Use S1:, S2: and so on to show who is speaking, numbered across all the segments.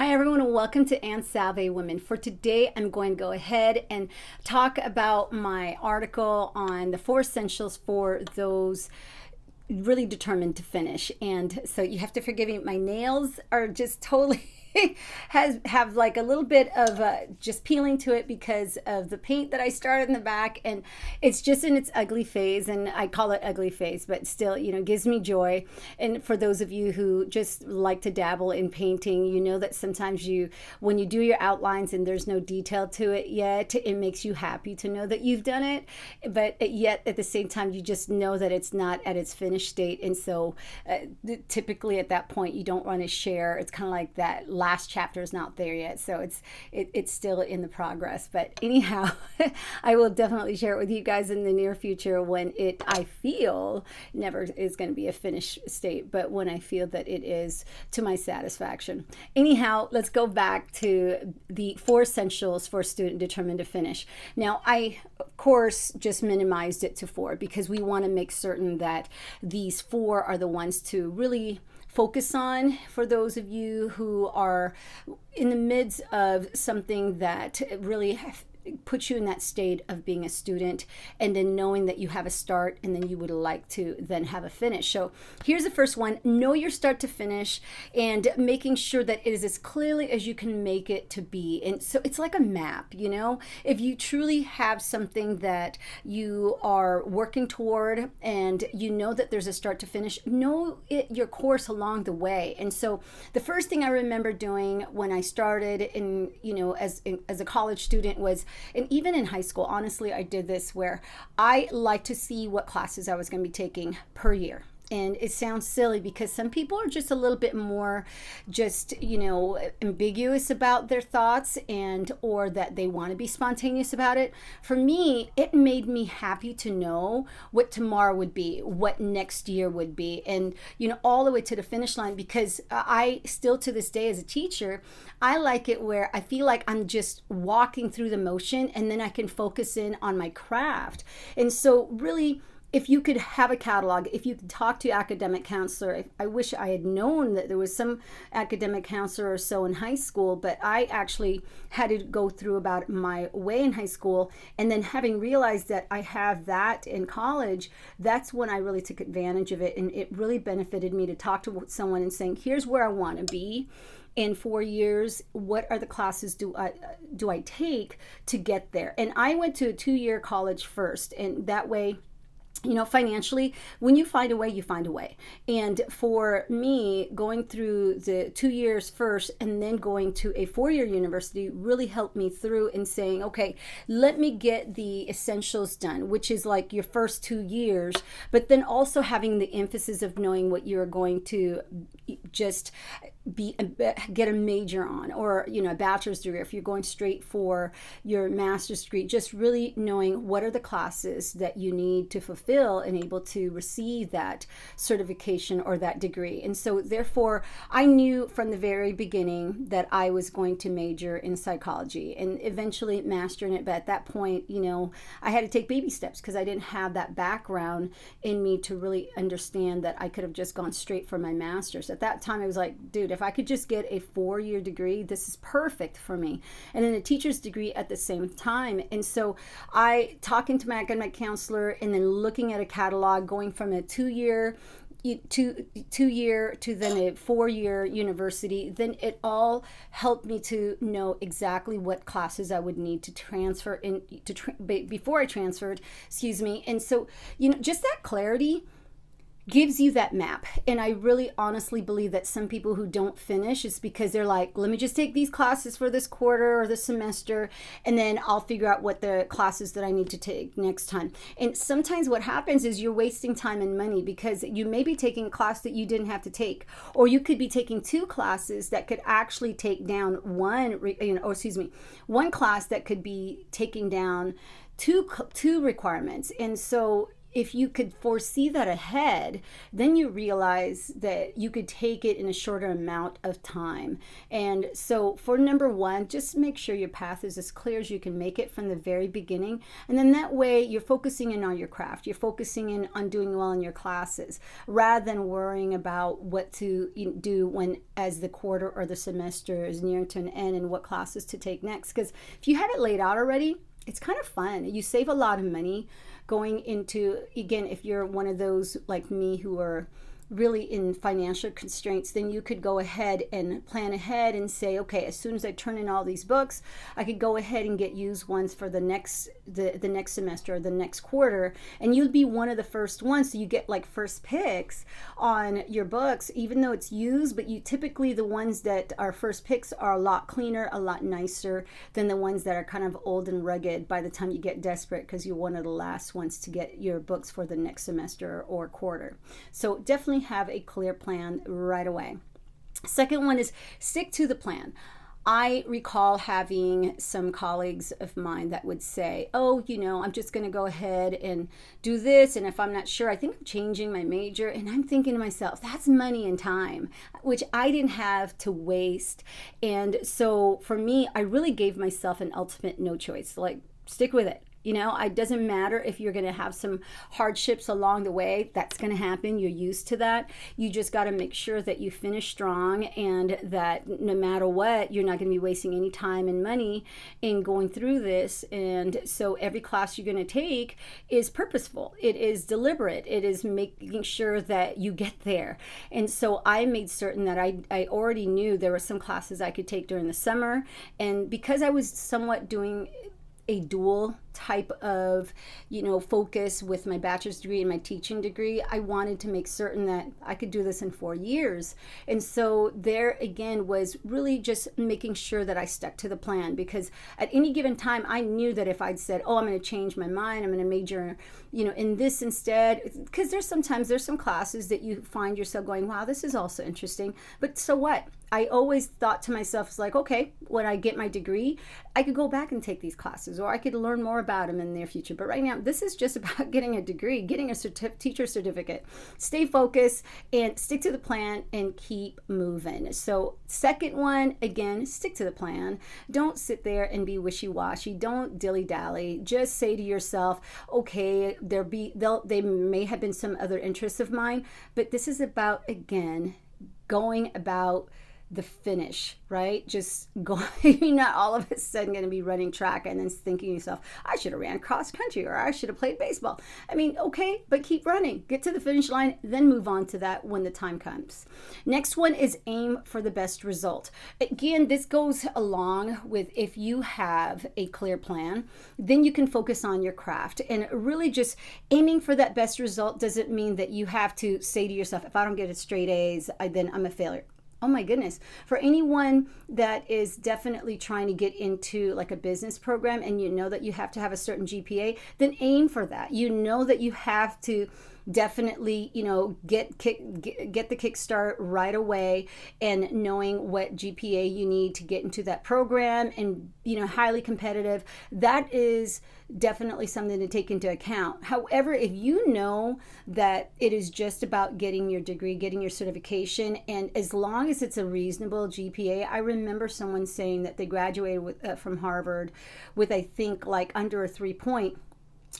S1: Hi everyone, and welcome to Anne Salve Women. For today, I'm going to go ahead and talk about my article on the 4 essentials for those really determined to finish. And so you have to forgive me, my nails are just totally have like a little bit of just peeling to it because of the paint that I started in the back, and it's just in its ugly phase, and I call it ugly phase, but still, gives me joy. And for those of you who just like to dabble in painting, you know that sometimes when you do your outlines and there's no detail to it yet, it makes you happy to know that you've done it, but yet at the same time you just know that it's not at its finished state. And so typically at that point you don't want to share. It's kind of like that last chapter is not there yet, so it's still in the progress. But anyhow, I will definitely share it with you guys in the near future when I feel never is going to be a finished state, but when I feel that it is to my satisfaction. Anyhow, let's go back to the 4 essentials for a student determined to finish. Now, I of course just minimized it to 4 because we want to make certain that these 4 are the ones to really focus on for those of you who are in the midst of something that really puts you in that state of being a student, and then knowing that you have a start and then you would like to then have a finish. So here's the first one: know your start to finish, and making sure that it is as clearly as you can make it to be. And so it's like a map, if you truly have something that you are working toward and you know that there's a start to finish, know your course along the way. And so the first thing I remember doing when I started as a college student was, and even in high school, honestly, I did this where I like to see what classes I was going to be taking per year. And it sounds silly because some people are just a little bit more just, ambiguous about their thoughts or that they want to be spontaneous about it. For me, it made me happy to know what tomorrow would be, what next year would be, and, all the way to the finish line, because I still to this day as a teacher, I like it where I feel like I'm just walking through the motion and then I can focus in on my craft. And so really, if you could have a catalog, if you could talk to your academic counselor, I wish I had known that there was some academic counselor or so in high school, but I actually had to go through about my way in high school. And then having realized that I have that in college, that's when I really took advantage of it. And it really benefited me to talk to someone and saying, here's where I want to be in 4 years. What are the classes do I take to get there? And I went to a 2-year college first, and that way, financially, when you find a way, you find a way. And for me, going through the 2 years first and then going to a 4-year university really helped me through in saying, okay, let me get the essentials done, which is like your first 2 years, but then also having the emphasis of knowing what you're going to just get a major on, or a bachelor's degree, if you're going straight for your master's degree, just really knowing what are the classes that you need to fulfill and able to receive that certification or that degree. And so therefore I knew from the very beginning that I was going to major in psychology and eventually master in it. But at that point, I had to take baby steps because I didn't have that background in me to really understand that I could have just gone straight for my master's. At that time I was like, dude, if I could just get a 4-year degree, this is perfect for me. And then a teacher's degree at the same time. And so talking to my academic counselor and then looking at a catalog, going from a 2-year to then a 4-year university, then it all helped me to know exactly what classes I would need to transfer in before I transferred, And so, just that clarity gives you that map. And I really honestly believe that some people who don't finish is because they're like, let me just take these classes for this quarter or this semester, and then I'll figure out what the classes that I need to take next time. And sometimes what happens is you're wasting time and money because you may be taking a class that you didn't have to take, or you could be taking 2 classes that could actually take down one class that could be taking down two requirements. And so if you could foresee that ahead, then you realize that you could take it in a shorter amount of time. And so for number one, just make sure your path is as clear as you can make it from the very beginning. And then that way you're focusing in on your craft. You're focusing in on doing well in your classes rather than worrying about what to do when as the quarter or the semester is nearing to an end and what classes to take next. Because if you have it laid out already, it's kind of fun. You save a lot of money going into, again, if you're one of those like me who are really in financial constraints, then you could go ahead and plan ahead and say, okay, as soon as I turn in all these books, I could go ahead and get used ones for the next semester or the next quarter, and you'd be one of the first ones. So you get like first picks on your books, even though it's used, but you typically, the ones that are first picks are a lot cleaner, a lot nicer than the ones that are kind of old and rugged by the time you get desperate because you're one of the last ones to get your books for the next semester or quarter. So definitely have a clear plan right away. Second one is stick to the plan. I recall having some colleagues of mine that would say, oh, I'm just going to go ahead and do this. And if I'm not sure, I think I'm changing my major. And I'm thinking to myself, that's money and time, which I didn't have to waste. And so for me, I really gave myself an ultimate no choice, like stick with it. It doesn't matter if you're going to have some hardships along the way. That's going to happen. You're used to that. You just got to make sure that you finish strong and that no matter what, you're not going to be wasting any time and money in going through this. And so every class you're going to take is purposeful. It is deliberate. It is making sure that you get there. And so I made certain that I already knew there were some classes I could take during the summer. And because I was somewhat doing a dual type of focus with my bachelor's degree and my teaching degree, I wanted to make certain that I could do this in 4 years. And so there again was really just making sure that I stuck to the plan, because at any given time I knew that if I'd said, oh, I'm going to change my mind, I'm going to major in this instead, because there's some classes that you find yourself going, wow, this is also interesting, but so what? I always thought to myself, it's like, okay, when I get my degree, I could go back and take these classes, or I could learn more about them in the near future. But right now, this is just about getting a degree, getting a teacher certificate. Stay focused and stick to the plan and keep moving. So second one, again, stick to the plan. Don't sit there and be wishy-washy. Don't dilly-dally. Just say to yourself, okay, they may have been some other interests of mine, but this is about, again, going about the finish, right? Just going, you're not all of a sudden going to be running track and then thinking to yourself, I should have ran cross country, or I should have played baseball. I mean, okay, but keep running, get to the finish line, then move on to that when the time comes. Next one is aim for the best result. Again, this goes along with if you have a clear plan, then you can focus on your craft. And really just aiming for that best result doesn't mean that you have to say to yourself, if I don't get a straight A's, then I'm a failure. Oh my goodness. For anyone that is definitely trying to get into like a business program and you know that you have to have a certain GPA, then aim for that. You know that you have to definitely, get the kickstart right away, and knowing what GPA you need to get into that program, and highly competitive. That is definitely something to take into account. However, if you know that it is just about getting your degree, getting your certification, and as long as it's a reasonable GPA, I remember someone saying that they graduated from Harvard with, I think, like under a 3-point,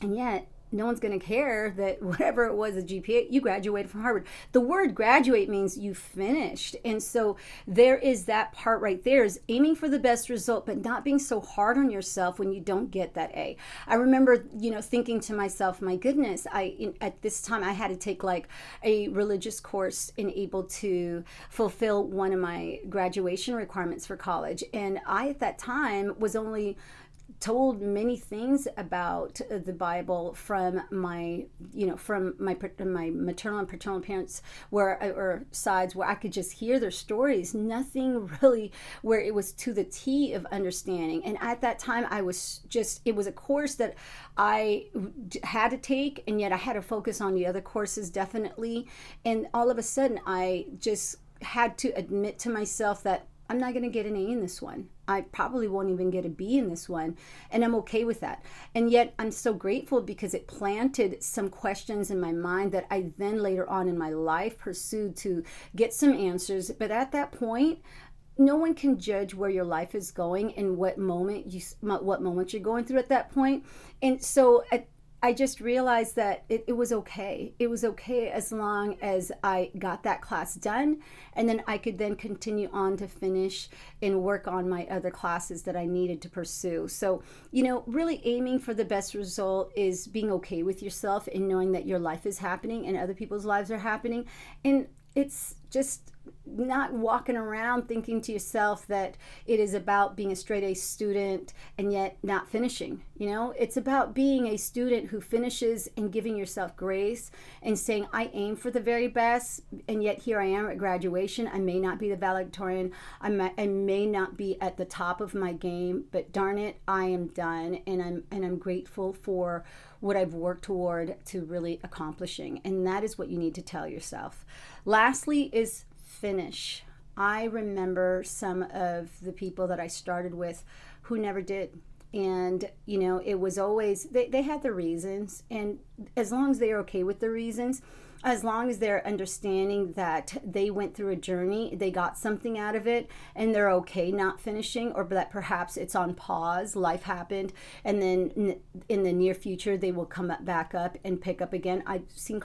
S1: and yet no one's going to care that whatever it was, a GPA, you graduated from Harvard. The word graduate means you finished. And so there is that part right there, is aiming for the best result, but not being so hard on yourself when you don't get that A. I remember, thinking to myself, my goodness, at this time I had to take like a religious course and able to fulfill one of my graduation requirements for college. And I, at that time, was only told many things about the Bible from my maternal and paternal parents, or sides where I could just hear their stories. Nothing really where it was to the T of understanding. And at that time, it was a course that I had to take, and yet I had to focus on the other courses definitely. And all of a sudden, I just had to admit to myself that I'm not going to get an A in this one. I probably won't even get a B in this one. And I'm okay with that. And yet I'm so grateful because it planted some questions in my mind that I then later on in my life pursued to get some answers. But at that point, no one can judge where your life is going and what moment you're going through at that point. And so I just realized that it was okay. It was okay as long as I got that class done, and then I could then continue on to finish and work on my other classes that I needed to pursue. So, really aiming for the best result is being okay with yourself and knowing that your life is happening and other people's lives are happening. And it's just not walking around thinking to yourself that it is about being a straight A student and yet not finishing. It's about being a student who finishes and giving yourself grace and saying, I aim for the very best, and yet here I am at graduation. I may not be the valedictorian. I may not be at the top of my game, but darn it, I am done, and I'm grateful for what I've worked toward to really accomplishing. And that is what you need to tell yourself. Lastly is finish. I remember some of the people that I started with who never did. And, it was always, they had the reasons. And as long as they're okay with the reasons, as long as they're understanding that they went through a journey, they got something out of it, and they're okay not finishing, or that perhaps it's on pause, life happened, and then in the near future they will come back up and pick up again. I've seen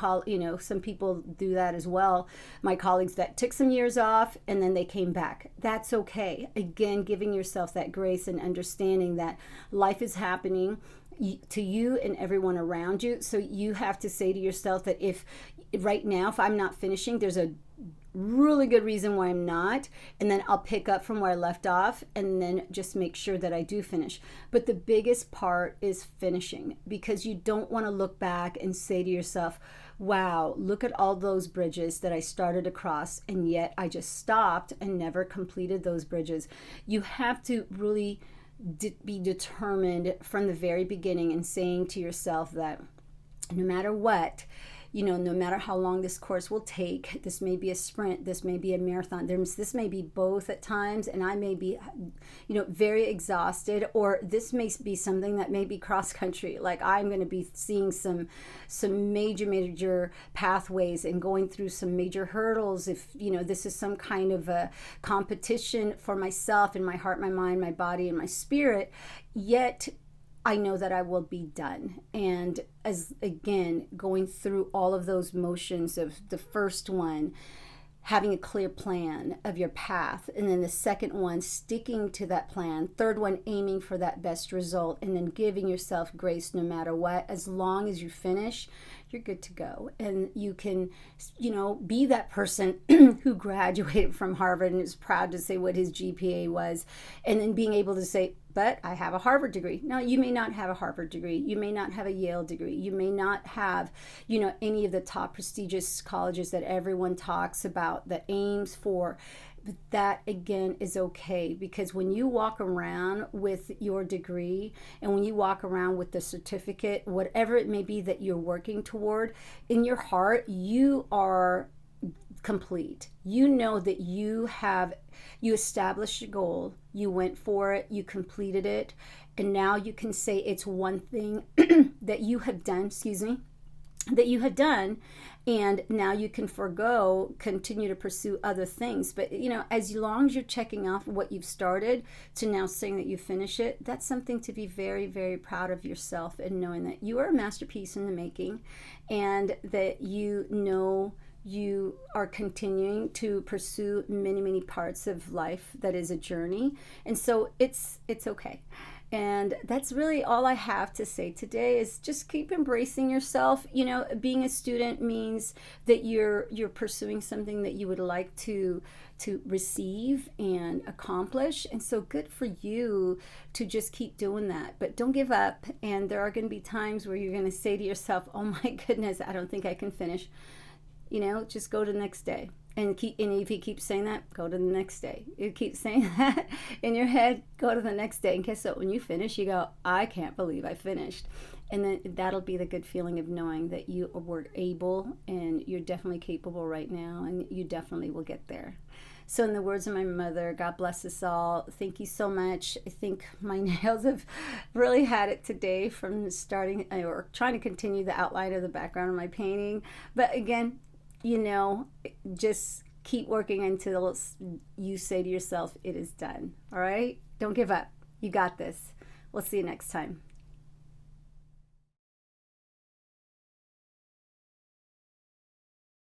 S1: some people do that as well. My colleagues that took some years off and then they came back. That's okay. Again, giving yourself that grace and understanding that life is happening to you and everyone around you. So you have to say to yourself that if I'm not finishing, there's a really good reason why I'm not, and then I'll pick up from where I left off and then just make sure that I do finish. But the biggest part is finishing, because you don't want to look back and say to yourself, wow, look at all those bridges that I started across and yet I just stopped and never completed those bridges. You have to really be determined from the very beginning and saying to yourself that no matter what, no matter how long this course will take, this may be a sprint, this may be a marathon, this may be both at times, and I may be, very exhausted, or this may be something that may be cross country. Like I'm going to be seeing some major pathways and going through some major hurdles. If, this is some kind of a competition for myself and my heart, my mind, my body, and my spirit, yet I know that I will be done. And as again, going through all of those motions of the first one, having a clear plan of your path, and then the second one, sticking to that plan, third one, aiming for that best result, and then giving yourself grace no matter what. As long as you finish, you're good to go. And you can, be that person who graduated from Harvard and is proud to say what his GPA was, and then being able to say, but I have a Harvard degree. No, you may not have a Harvard degree. You may not have a Yale degree. You may not have, any of the top prestigious colleges that everyone talks about, that aims for. But that, again, is okay, because when you walk around with your degree and when you walk around with the certificate, whatever it may be that you're working toward, in your heart, you are complete. You know that you established your goal, you went for it, you completed it, and now you can say it's one thing that you have done, and now you can continue to pursue other things. But as long as you're checking off what you've started to now saying that you finish it, that's something to be very, very proud of yourself, and knowing that you are a masterpiece in the making, and that you are continuing to pursue many, many parts of life that is a journey. And so it's okay. And that's really all I have to say today, is just keep embracing yourself. Being a student means that you're pursuing something that you would like to receive and accomplish. And so good for you to just keep doing that. But don't give up. And there are going to be times where you're going to say to yourself, oh my goodness, I don't think I can finish. Just go to the next day. And if you keep saying that, go to the next day. You keep saying that in your head, go to the next day. And guess what? When you finish, you go, I can't believe I finished. And then that'll be the good feeling of knowing that you were able, and you're definitely capable right now, and you definitely will get there. So in the words of my mother, God bless us all. Thank you so much. I think my nails have really had it today from starting or trying to continue the outline of the background of my painting. But again, you know, just keep working until you say to yourself, it is done. All right? Don't give up. You got this. We'll see you next time.